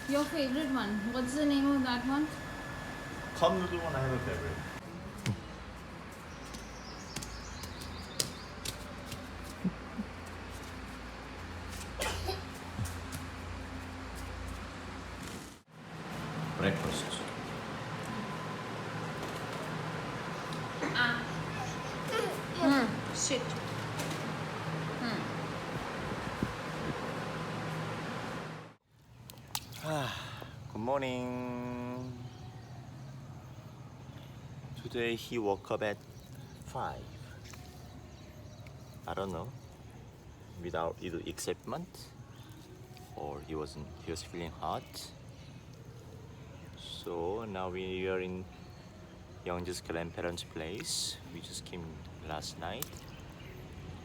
Your favorite one? What's the name of that one? Cup noodle one I have a favorite. Breakfast. Shit. Good morning. Today he woke up at 5. I don't know. Without either excitement or he was feeling hot. So now we are in Youngjae's grandparents' place. We just came last night.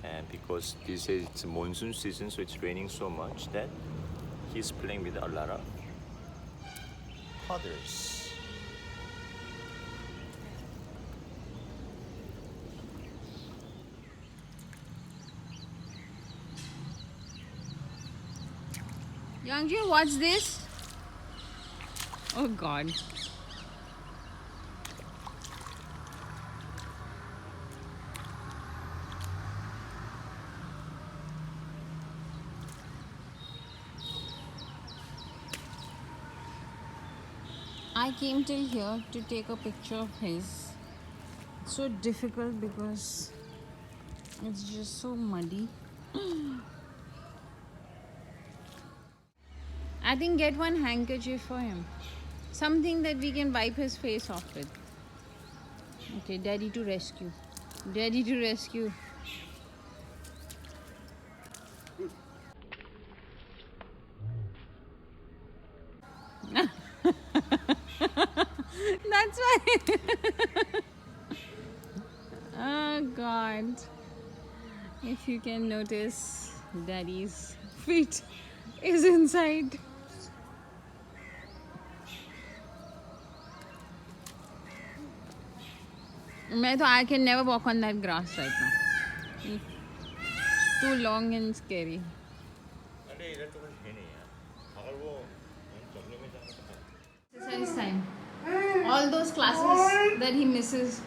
And because this is it's monsoon season, so it's raining so much that he's playing with a lot of puddles. Youngjae, what's this? Oh God. I came till here to take a picture of his. It's so difficult because it's just so muddy. I think get one handkerchief for him. Something that we can wipe his face off with. Okay, Daddy to rescue. Daddy to rescue. That's why. Oh God. If you can notice, Daddy's feet is inside. I can never walk on that grass right now. Too long and scary. Exercise time. All those classes that he misses.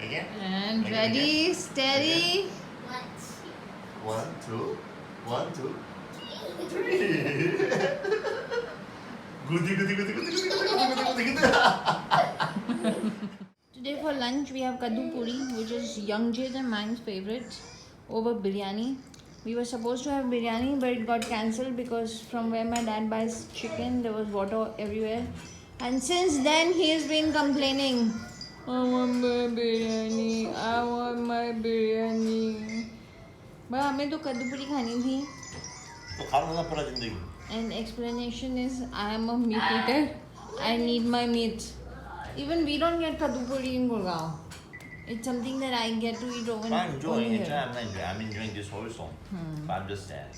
Again? And ready, steady. 1, 2, 1, 2, 3. Goody, goody, goody, goody, goody, goody, goody. Today for lunch we have kaddu puri, which is Youngjae's and mine's favorite, over biryani. We were supposed to have biryani, but it got cancelled because from where my dad buys chicken, there was water everywhere. And since then, he has been complaining. I want my biryani. I want my biryani. But हमें तो कद्दू पूरी खानी थी. तो खाना ना पूरा जिंदगी. And explanation is I am a meat eater. I need my meat. Even we don't get kaddu puri in Gurgaon. It's something that I get to eat over. I'm enjoying it. I'm enjoying this also. But I'm just sad.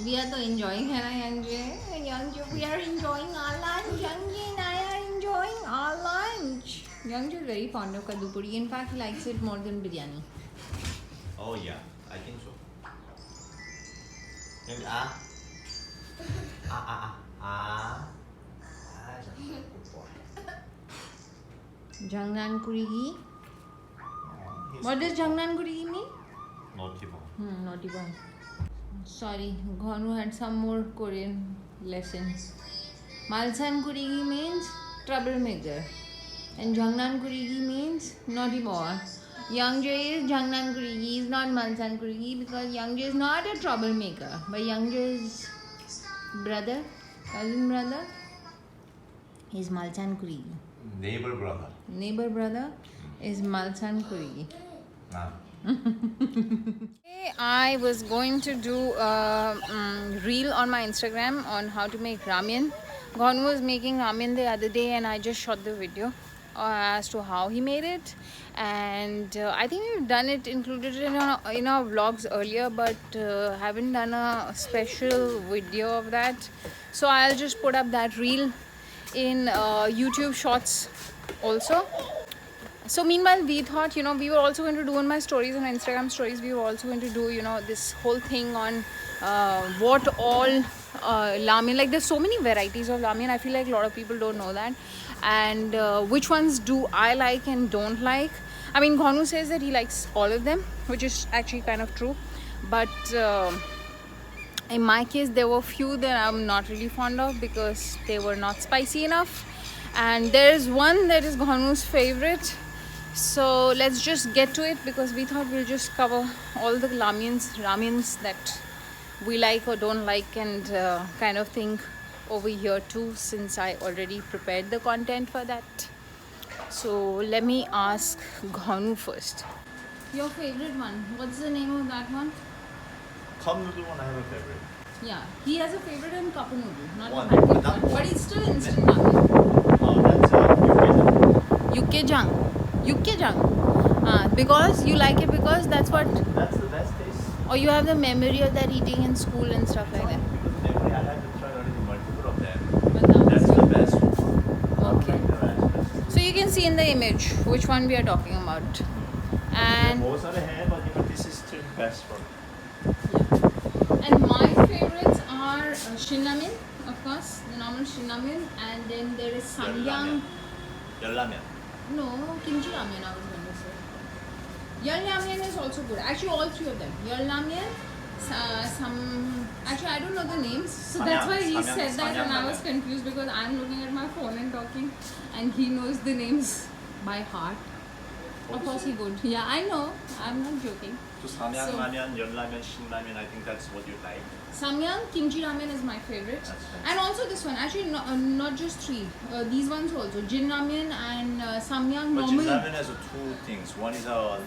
We are enjoying है ना Youngjae? Youngjae, we are enjoying our lunch. Youngjae and I are enjoying our lunch. Youngjae is very fond of kaddu puri. In fact, he likes it more than biryani. Oh yeah, I think so. Maybe Jangnan Kurigi. What does Jangnan Kurigi mean? Naughty boy. Naughty boy. Sorry, Ghonu had some more Korean lessons. Malsan Kurigi means troublemaker. And Jangnan Kurigi means naughty boy. Youngjae is Jangnan Kurigi. He is not Malsan Kurigi because Youngjae is not a troublemaker. But Youngjae's brother, cousin brother, is Malsan Kurigi. Neighbor brother. Neighbor brother is Malsan Kurigi. I was going to do a reel on my Instagram on how to make ramen. Ghonu was making ramen the other day and I just shot the video as to how he made it. And I think we've done it, included it in our vlogs earlier, but haven't done a special video of that. So I'll just put up that reel in YouTube Shorts also. So meanwhile, we thought, we were also going to do on my stories and Instagram stories, we were also going to do, this whole thing on what all ramen, like there's so many varieties of ramen. I feel like a lot of people don't know that. And which ones do I like and don't like. I mean, Ghanu says that he likes all of them, which is actually kind of true. But in my case, there were few that I'm not really fond of because they were not spicy enough. And there's one that is Ghanu's favorite. So let's just get to it because we thought we'll just cover all the ramens that we like or don't like and kind of thing over here too, since I already prepared the content for that. So let me ask Ghanu first. Your favorite one? What's the name of that one? Cup noodle one I have a favorite. Yeah, he has a favorite in cup noodle, not One, a packet but that one. one- But it's still instant ramen. That's Yukkejang. Because you like it because that's what, That's the best taste. or you have the memory of that eating in school and stuff like that. Because I had to try already multiple of them. But that That's was the your- best one. Okay. The best. So you can see in the image which one we are talking about. And Most of the hair, but this is still best for me. and my favorites are Shin-ramen, of course, the normal Shin-ramen, and then there is Samyang. Yeoramen. No, kimchi ramen I was going to say. Yeoramen is also good. Actually, all three of them. Yeoramen, actually I don't know the names, so that's why he Samyang, said that, and I was Samyang. confused because I'm looking at my phone and talking, and he knows the names by heart. Of course he would. Yeah, I know. I'm not joking. So Samyang ramen, Yeoramen, Shin-ramen, I think that's what you like. Samyang kimchi ramen is my favorite, That's nice. and also this one. Actually, not just three. These ones also. Jin ramen and Samyang But normal. Shin-ramen has two things. One is a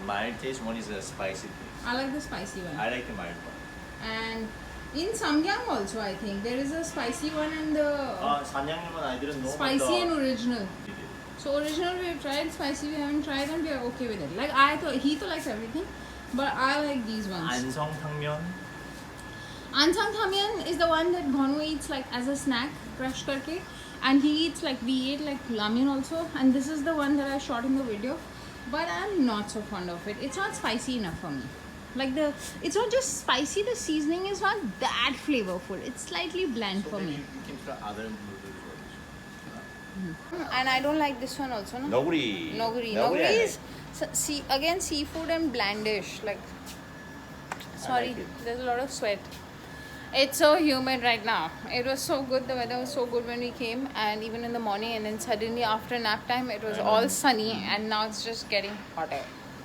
mild taste, one is a spicy taste. I like the spicy one. I like the mild one. And in Samyang also, I think there is a spicy one and the Samyang은 I didn't know. spicy and original. We did. So original we have tried, spicy we haven't tried, and we are okay with it. Like I thought, he likes everything, but I like these ones. Ansong Tangmyeon. Ansang Thamyan is the one that Ghanu eats like as a snack, crush karke, and he eats like we ate like ramen also. And this is the one that I shot in the video, but I'm not so fond of it. It's not spicy enough for me. Like it's not just spicy. The seasoning is not that flavorful. It's slightly bland So for maybe me. you can try other noodles. And I don't like this one also. No. Noguri. Noguri. I Noguri is like. again seafood and blandish. Like sorry, like it. there's a lot of sweat. It's so humid right now. It was so good. The weather was so good when we came, and even in the morning, and then suddenly after nap time, it was all sunny, and now it's just getting hotter.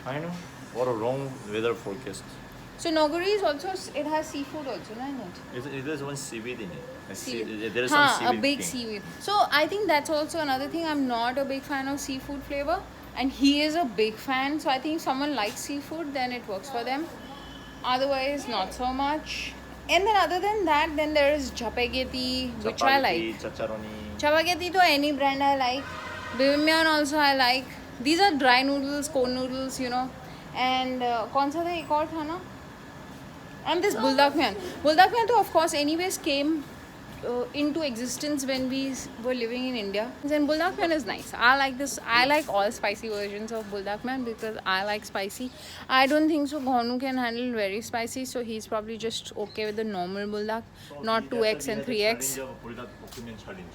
I know. What a wrong weather forecast. So Noguri is also, it has seafood also, no, in it? There's one seaweed in it. Seaweed. There is some seaweed. A big thing. seaweed. So I think that's also another thing. I'm not a big fan of seafood flavor, and he is a big fan. So I think if someone likes seafood, then it works for them. Otherwise, not so much. And then other than that, then there is Chapageti, which I like. Chacharoni. Chapageti to any brand I like. Bibimbap also I like. These are dry noodles, cone noodles, And kaun sa tha ek aur tha na? And this Buldak Mian. Buldak Mian, of course, anyways came into existence when we were living in India. And Buldak Mian is nice. I like this. I like all spicy versions of Buldak Mian because I like spicy. I don't think so Ghanu can handle very spicy, so he's probably just okay with the normal Buldak, not 2x and 3x.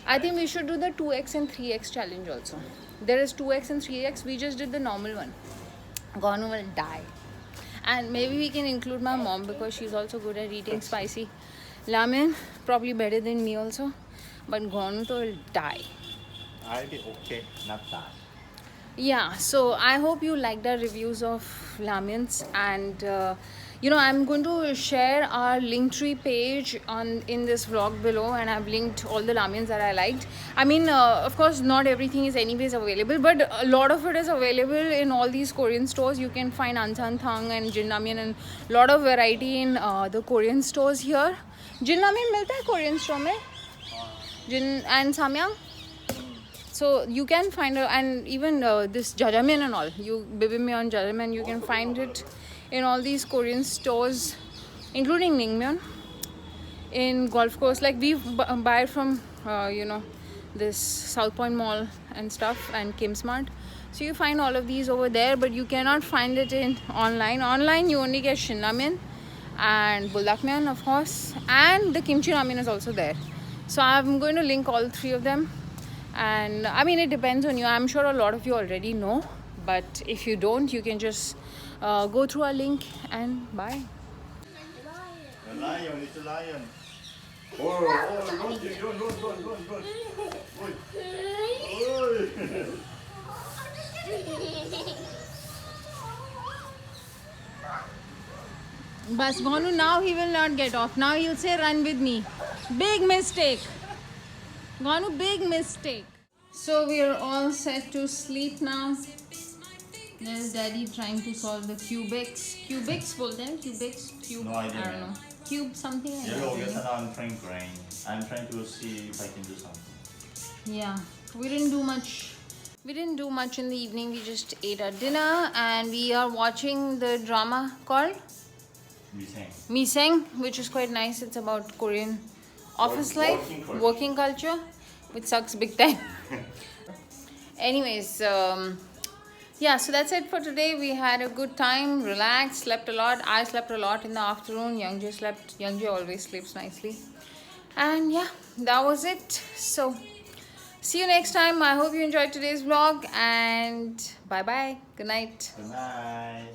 I think we should do the 2x and 3x challenge also. There is 2x and 3x. We just did the normal one. Ghanu will die. And maybe we can include my mom because she's also good at eating spicy. Ramen, probably better than me also. But Ghanu will die. I'll be okay, not that. Yeah, so I hope you liked our reviews of ramens, and I'm going to share our Linktree page in this vlog below, and I've linked all the ramens that I liked. I mean, of course, not everything is anyways available, but a lot of it is available in all these Korean stores. You can find Ansan Thang and Jin Ramen and a lot of variety in the Korean stores here. Jin Ramen milta hai Korean store mein? Jin and Samyang? So you can find and even this Jajangmyeon and all, Bibimbap and Jajangmyeon, you can find it in all these Korean stores, including Ningmyeon in Golf Course. Like we buy it from this South Point Mall and stuff, and Kimsmart. So you find all of these over there, but you cannot find it in online. Online you only get Shin Ramen and Buldakmyeon, of course, and the kimchi ramen is also there. So I'm going to link all three of them, and I mean, it depends on you. I'm sure a lot of you already know, but if you don't, you can just go through our link and buy. A lion, it's a lion. Oh, run, run. Bas Gonu, now he will not get off. Now he'll say run with me. Big mistake. Gonu, big mistake. So we are all set to sleep now. There's Daddy trying to solve the cubics. Cubics, bolte hain? Cubics? Cube? No idea, I don't man. know. Cube something like Yellow, that. yes, and I'm trying green. I'm trying to see if I can do something. Yeah, we didn't do much. We didn't do much in the evening. We just ate our dinner and we are watching the drama called Miseng, which is quite nice. It's about Korean office life, working culture, which sucks big time. Anyways, yeah, so that's it for today. We had a good time, relaxed, slept a lot. I slept a lot in the afternoon. Youngjae slept. Youngjae always sleeps nicely. And yeah, that was it. So see you next time. I hope you enjoyed today's vlog, and bye bye. Good night. Good night.